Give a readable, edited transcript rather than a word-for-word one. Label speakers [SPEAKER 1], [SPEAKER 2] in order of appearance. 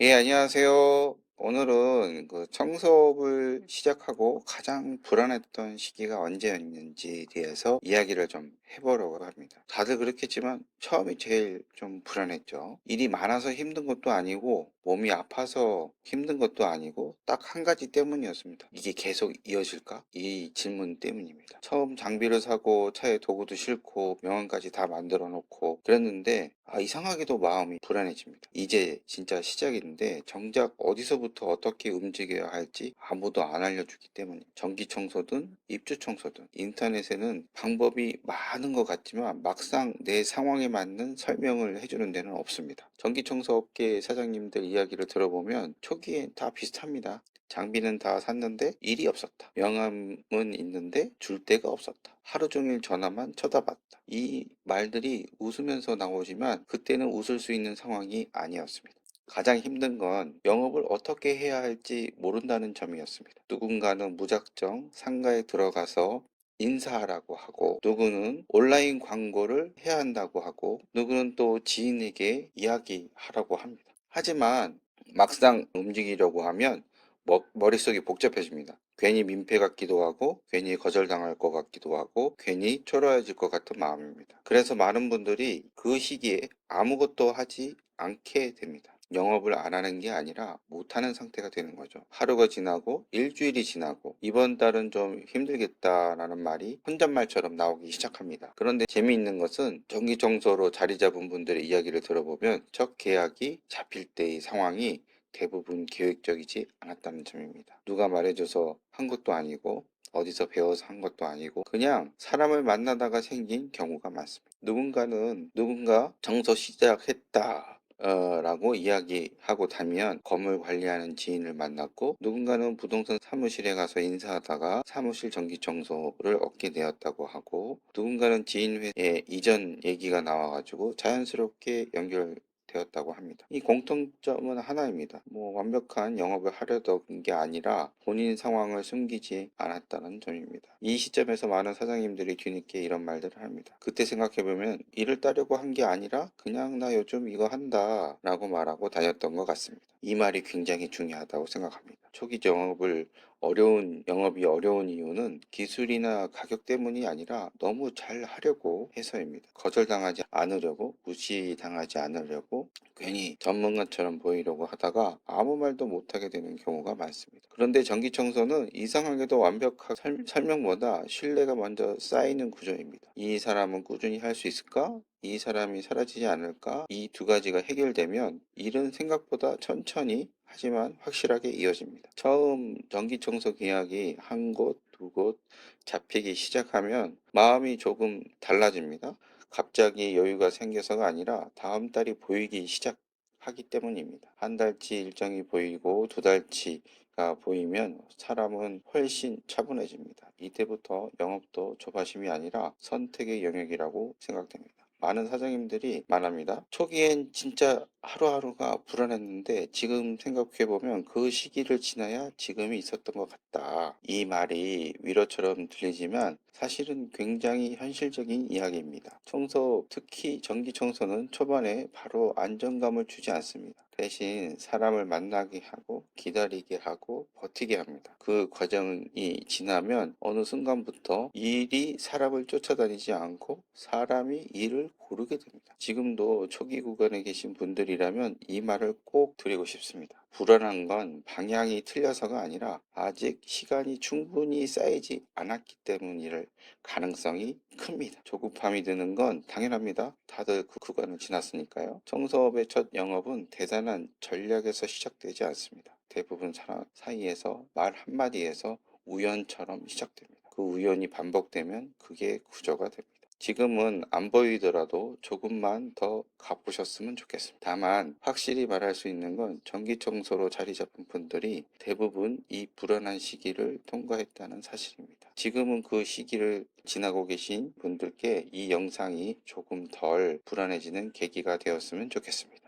[SPEAKER 1] 예, 안녕하세요. 오늘은 그 청소업을 시작하고 가장 불안했던 시기가 언제였는지에 대해서 이야기를 좀 해보려고 합니다. 다들 그렇겠지만 처음이 제일 좀 불안했죠. 일이 많아서 힘든 것도 아니고 몸이 아파서 힘든 것도 아니고 딱 한 가지 때문이었습니다. 이게 계속 이어질까? 이 질문 때문입니다. 처음 장비를 사고 차에 도구도 싣고 명함까지 다 만들어 놓고 그랬는데 이상하게도 마음이 불안해집니다. 이제 진짜 시작인데 정작 어디서부터 어떻게 움직여야 할지 아무도 안 알려주기 때문에 전기 청소든 입주 청소든 인터넷에는 방법이 많은 것 같지만 막상 내 상황에 맞는 설명을 해주는 데는 없습니다. 전기 청소 업계 사장님들 이야기를 들어보면 초기엔 다 비슷합니다. 장비는 다 샀는데 일이 없었다. 명함은 있는데 줄 데가 없었다. 하루 종일 전화만 쳐다봤다. 이 말들이 웃으면서 나오지만 그때는 웃을 수 있는 상황이 아니었습니다. 가장 힘든 건 영업을 어떻게 해야 할지 모른다는 점이었습니다. 누군가는 무작정 상가에 들어가서 인사하라고 하고, 누구는 온라인 광고를 해야 한다고 하고, 누구는 또 지인에게 이야기하라고 합니다. 하지만 막상 움직이려고 하면 머릿속이 복잡해집니다. 괜히 민폐 같기도 하고 괜히 거절당할 것 같기도 하고 괜히 초라해질 것 같은 마음입니다. 그래서 많은 분들이 그 시기에 아무것도 하지 않게 됩니다. 영업을 안 하는 게 아니라 못하는 상태가 되는 거죠. 하루가 지나고 일주일이 지나고 이번 달은 좀 힘들겠다라는 말이 혼잣말처럼 나오기 시작합니다. 그런데 재미있는 것은 전기청소로 자리 잡은 분들의 이야기를 들어보면 첫 계약이 잡힐 때의 상황이 대부분 계획적이지 않았다는 점입니다. 누가 말해줘서 한 것도 아니고 어디서 배워서 한 것도 아니고 그냥 사람을 만나다가 생긴 경우가 많습니다. 누군가는 누군가 청소 시작했다 라고 이야기하고 다니면 건물 관리하는 지인을 만났고, 누군가는 부동산 사무실에 가서 인사하다가 사무실 전기 청소를 얻게 되었다고 하고, 누군가는 지인 회사에 이전 얘기가 나와가지고 자연스럽게 연결되었다고 합니다. 이 공통점은 하나입니다. 완벽한 영업을 하려던 게 아니라 본인 상황을 숨기지 않았다는 점입니다. 이 시점에서 많은 사장님들이 뒤늦게 이런 말들을 합니다. 그때 생각해보면 일을 따려고 한 게 아니라 그냥 나 요즘 이거 한다 라고 말하고 다녔던 것 같습니다. 이 말이 굉장히 중요하다고 생각합니다. 초기 영업이 어려운 이유는 기술이나 가격 때문이 아니라 너무 잘 하려고 해서입니다. 거절당하지 않으려고, 무시당하지 않으려고, 괜히 전문가처럼 보이려고 하다가 아무 말도 못하게 되는 경우가 많습니다. 그런데 전기청소는 이상하게도 완벽한 설명보다 신뢰가 먼저 쌓이는 구조입니다. 이 사람은 꾸준히 할 수 있을까? 이 사람이 사라지지 않을까? 이 두 가지가 해결되면 일은 생각보다 천천히 하지만 확실하게 이어집니다. 처음 전기청소 계약이 한 곳, 두 곳 잡히기 시작하면 마음이 조금 달라집니다. 갑자기 여유가 생겨서가 아니라 다음 달이 보이기 시작하기 때문입니다. 한 달치 일정이 보이고 두 달치가 보이면 사람은 훨씬 차분해집니다. 이때부터 영업도 조바심이 아니라 선택의 영역이라고 생각됩니다. 많은 사장님들이 말합니다. 초기엔 진짜 하루하루가 불안했는데 지금 생각해보면 그 시기를 지나야 지금이 있었던 것 같다. 이 말이 위로처럼 들리지만 사실은 굉장히 현실적인 이야기입니다. 특히 전기 청소는 초반에 바로 안정감을 주지 않습니다. 대신 사람을 만나게 하고 기다리게 하고 버티게 합니다. 그 과정이 지나면 어느 순간부터 일이 사람을 쫓아다니지 않고 사람이 일을 고르게 됩니다. 지금도 초기 구간에 계신 분들이라면 이 말을 꼭 드리고 싶습니다. 불안한 건 방향이 틀려서가 아니라 아직 시간이 충분히 쌓이지 않았기 때문일 가능성이 큽니다. 조급함이 드는 건 당연합니다. 다들 그 구간을 지났으니까요. 청소업의 첫 영업은 대단한 전략에서 시작되지 않습니다. 대부분 사람 사이에서 말 한마디에서 우연처럼 시작됩니다. 그 우연이 반복되면 그게 구조가 됩니다. 지금은 안 보이더라도 조금만 더 가보셨으면 좋겠습니다. 다만 확실히 말할 수 있는 건 전기청소로 자리 잡은 분들이 대부분 이 불안한 시기를 통과했다는 사실입니다. 지금은 그 시기를 지나고 계신 분들께 이 영상이 조금 덜 불안해지는 계기가 되었으면 좋겠습니다.